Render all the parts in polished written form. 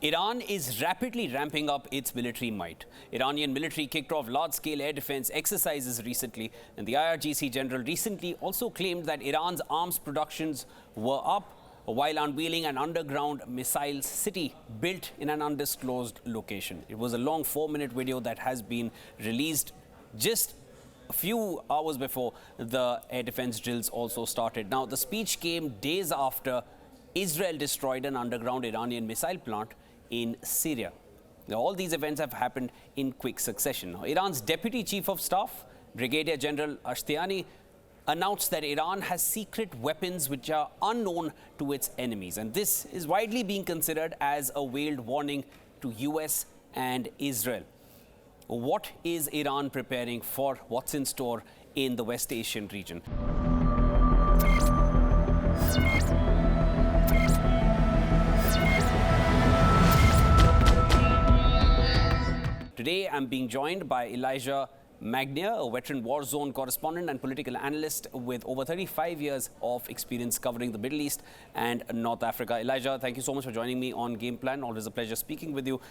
Iran is rapidly ramping up its military might. Iranian military kicked off large-scale air defense exercises recently, and the IRGC general recently also claimed that Iran's arms productions were up while unveiling an underground missile city built in an undisclosed location. It was a long 4-minute video that has been released just a few hours before the air defense drills also started. Now, the speech came days after Israel destroyed an underground Iranian missile plant in Syria. Now, all these events have happened in quick succession. Now, Iran's Deputy Chief of Staff, Brigadier General Ashtiani, announced that Iran has secret weapons which are unknown to its enemies. And this is widely being considered as a veiled warning to US and Israel. What is Iran preparing for? What's in store in the West Asian region? Today, I'm being joined by Elijah Magnier, a veteran war zone correspondent and political analyst with over 35 years of experience covering the Middle East and North Africa. Elijah, thank you so much for joining me on Game Plan. Always a pleasure speaking with you.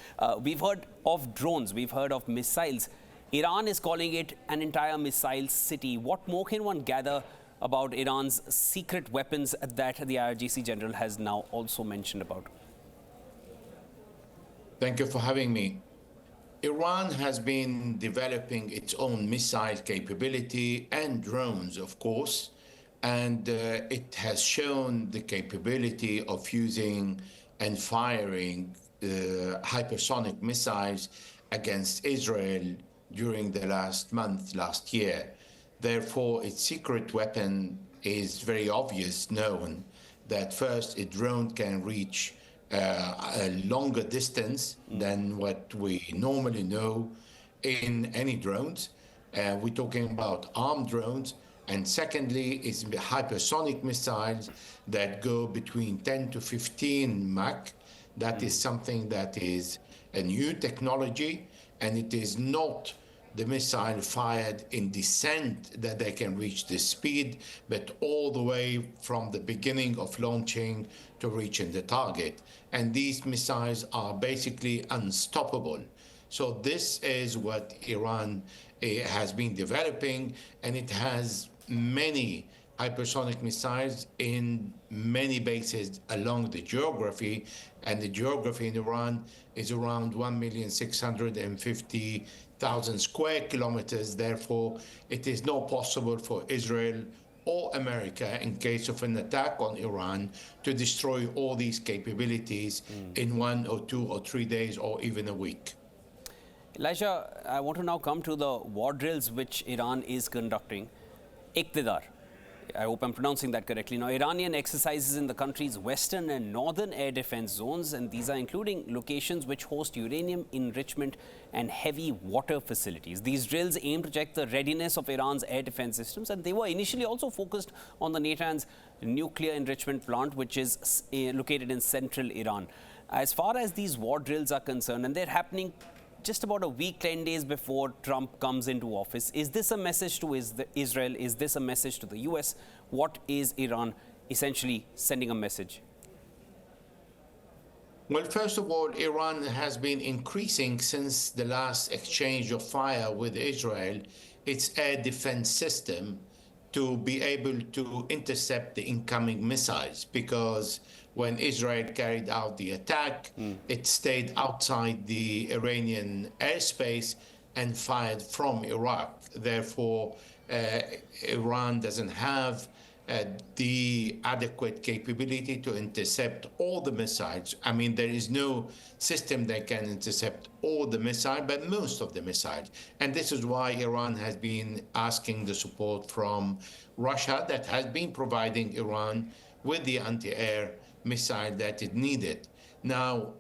We've heard of drones, we've heard of missiles. Iran is calling it an entire missile city. What more can one gather about Iran's secret weapons that the IRGC general has now also mentioned about? Thank you for having me. Iran has been developing its own missile capability and drones, of course, and it has shown the capability of using and firing hypersonic missiles against Israel during the last year. Therefore, its secret weapon is very obvious, known that first, a drone can reach a longer distance than what we normally know in any drones. We're talking about armed drones. And secondly, it's hypersonic missiles that go between 10 to 15 Mach. That is something that is a new technology, and it is not the missile fired in descent that they can reach this speed, but all the way from the beginning of launching to reaching the target. And these missiles are basically unstoppable. So this is what Iran has been developing, and it has many hypersonic missiles in many bases along the geography, and the geography in Iran is around 1,650,000 square kilometers. Therefore, it is not possible for Israel or America, in case of an attack on Iran, to destroy all these capabilities in 1 or 2 or 3 days or even a week. Elijah, I want to now come to the war drills which Iran is conducting. Iqtidar, I hope I'm pronouncing that correctly. Now, Iranian exercises in the country's western and northern air defense zones, and these are including locations which host uranium enrichment and heavy water facilities. These drills aim to check the readiness of Iran's air defense systems, and they were initially also focused on the Natanz nuclear enrichment plant, which is located in central Iran. As far as these war drills are concerned, and they're happening just about a week, 10 days before Trump comes into office, is this a message to Israel? Is this a message to the US? What is Iran essentially sending a message? Well, first of all, Iran has been increasing since the last exchange of fire with Israel its air defense system to be able to intercept the incoming missiles, because when Israel carried out the attack, it stayed outside the Iranian airspace and fired from Iraq. Therefore, Iran doesn't have the adequate capability to intercept all the missiles. I mean, there is no system that can intercept all the missiles, but most of the missiles. And this is why Iran has been asking the support from Russia, that has been providing Iran with the anti-air missile that it needed. Now,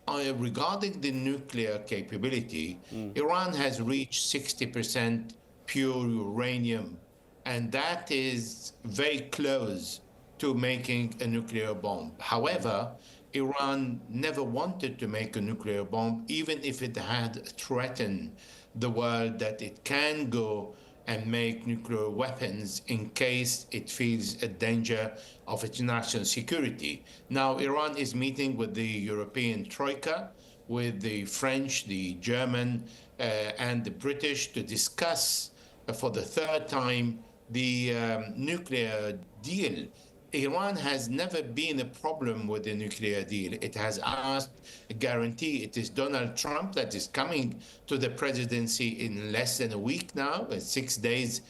regarding the nuclear capability, Iran has reached 60% pure uranium, and that is very close to making a nuclear bomb. However, Iran never wanted to make a nuclear bomb, even if it had threatened the world that it can go and make nuclear weapons in case it feels a danger of its national security. Now, Iran is meeting with the European Troika, with the French, the German, and the British to discuss for the third time the nuclear deal. Iran has never been a problem with the nuclear deal. It has asked a guarantee. It is Donald Trump that is coming to the presidency in less than a week now, 6 days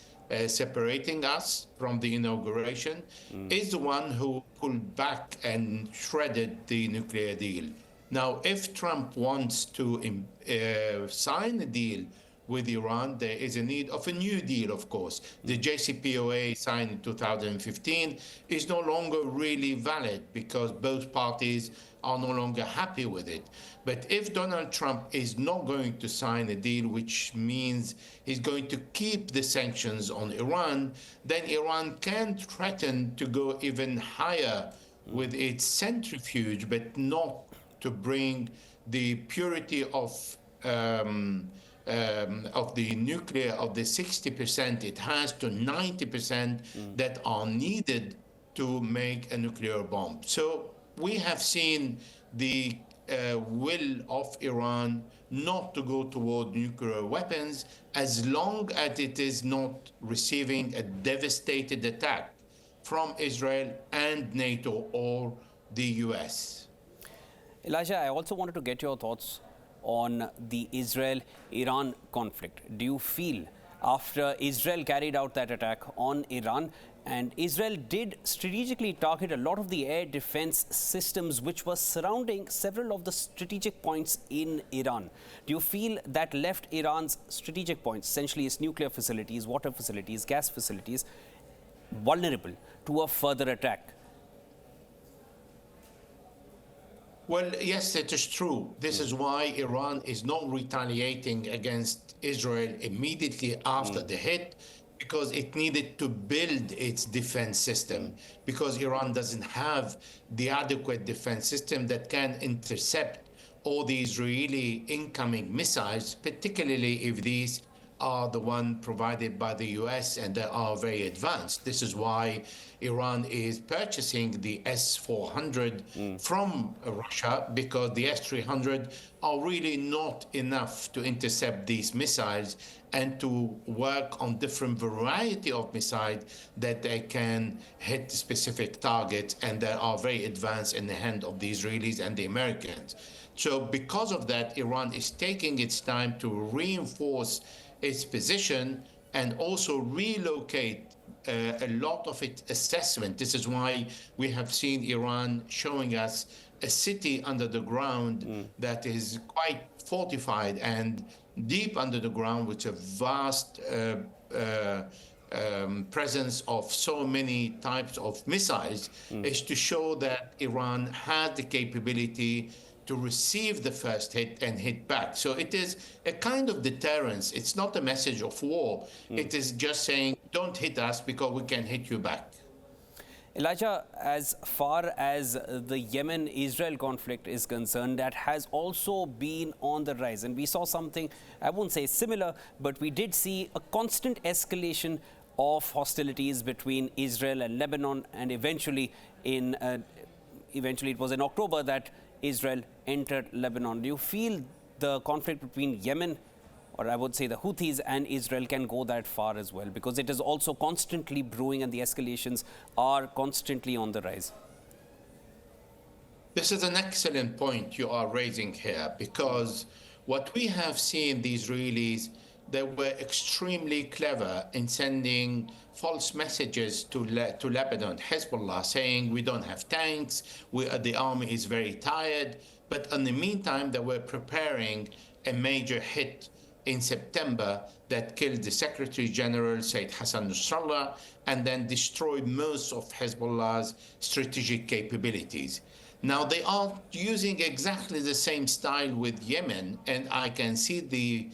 separating us from the inauguration, is the one who pulled back and shredded the nuclear deal. Now, if Trump wants to sign a deal with Iran, there is a need of a new deal, of course. The JCPOA signed in 2015 is no longer really valid because both parties are no longer happy with it. But if Donald Trump is not going to sign a deal, which means he's going to keep the sanctions on Iran, then Iran can threaten to go even higher with its centrifuge, but not to bring the purity of the nuclear, of the 60% it has, to 90% that are needed to make a nuclear bomb. So we have seen the will of Iran not to go toward nuclear weapons as long as it is not receiving a devastated attack from Israel and NATO or the US. Elijah, I also wanted to get your thoughts on the Israel-Iran conflict. Do you feel after Israel carried out that attack on Iran, and Israel did strategically target a lot of the air defense systems which were surrounding several of the strategic points in Iran, do you feel that left Iran's strategic points, essentially its nuclear facilities, water facilities, gas facilities, vulnerable to a further attack? Well, yes, it is true. This is why Iran is not retaliating against Israel immediately after the hit, because it needed to build its defense system, because Iran doesn't have the adequate defense system that can intercept all the Israeli incoming missiles, particularly if these are the one provided by the US and they are very advanced. This is why Iran is purchasing the S-400 from Russia, because the S-300 are really not enough to intercept these missiles and to work on different variety of missiles that they can hit specific targets, and they are very advanced in the hand of the Israelis and the Americans. So because of that, Iran is taking its time to reinforce its position and also relocate a lot of its assessment. This is why we have seen Iran showing us a city under the ground that is quite fortified and deep under the ground, with a vast presence of so many types of missiles, is to show that Iran had the capability to receive the first hit and hit back. So it is a kind of deterrence. It's not a message of war. It is just saying, don't hit us because we can hit you back. Elijah, as far as the Yemen-Israel conflict is concerned, that has also been on the rise. And we saw something, I won't say similar, but we did see a constant escalation of hostilities between Israel and Lebanon, and eventually it was in October that Israel entered Lebanon. Do you feel the conflict between Yemen, or I would say the Houthis, and Israel can go that far as well? Because it is also constantly brewing and the escalations are constantly on the rise. This is an excellent point you are raising here, because what we have seen, the Israelis, they were extremely clever in sending false messages to Lebanon, Hezbollah, saying we don't have tanks, the army is very tired. But in the meantime, they were preparing a major hit in September that killed the Secretary General, Sayyid Hassan Nasrallah, and then destroyed most of Hezbollah's strategic capabilities. Now, they are using exactly the same style with Yemen, and I can see the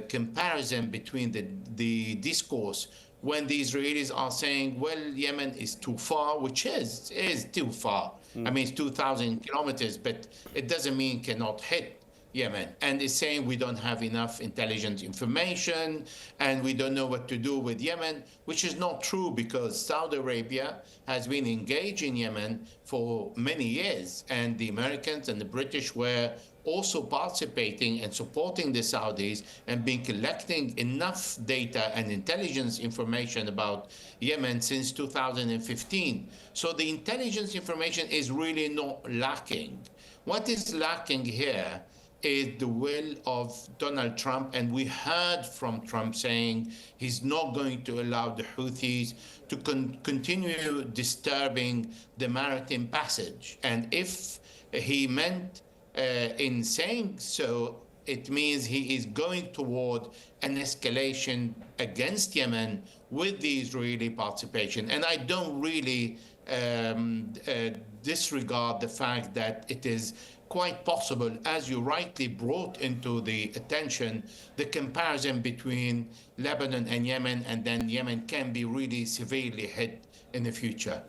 comparison between the discourse when the Israelis are saying, well, Yemen is too far, which is too far. I mean, it's 2,000 kilometers, but it doesn't mean cannot hit. Yemen, and is saying we don't have enough intelligence information and we don't know what to do with Yemen, which is not true because Saudi Arabia has been engaged in Yemen for many years, and the Americans and the British were also participating and supporting the Saudis and been collecting enough data and intelligence information about Yemen since 2015. So the intelligence information is really not lacking. What is lacking here is the will of Donald Trump, and we heard from Trump saying he's not going to allow the Houthis to continue disturbing the maritime passage. And if he meant in saying so, it means he is going toward an escalation against Yemen with the Israeli participation. And I don't really disregard the fact that it is quite possible, as you rightly brought into the attention, the comparison between Lebanon and Yemen, and then Yemen can be really severely hit in the future.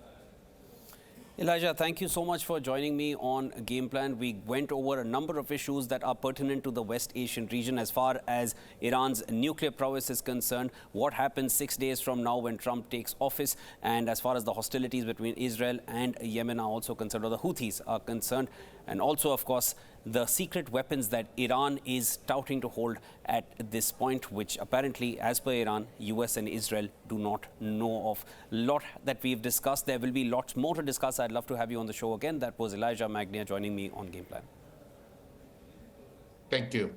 Elijah, thank you so much for joining me on Game Plan. We went over a number of issues that are pertinent to the West Asian region as far as Iran's nuclear prowess is concerned, what happens 6 days from now when Trump takes office, and as far as the hostilities between Israel and Yemen are also concerned, or the Houthis are concerned, and also, of course, the secret weapons that Iran is touting to hold at this point, which apparently, as per Iran, US and Israel do not know of. A lot that we've discussed. There will be lots more to discuss. I'd love to have you on the show again. That was Elijah Magnier joining me on Game Plan. Thank you.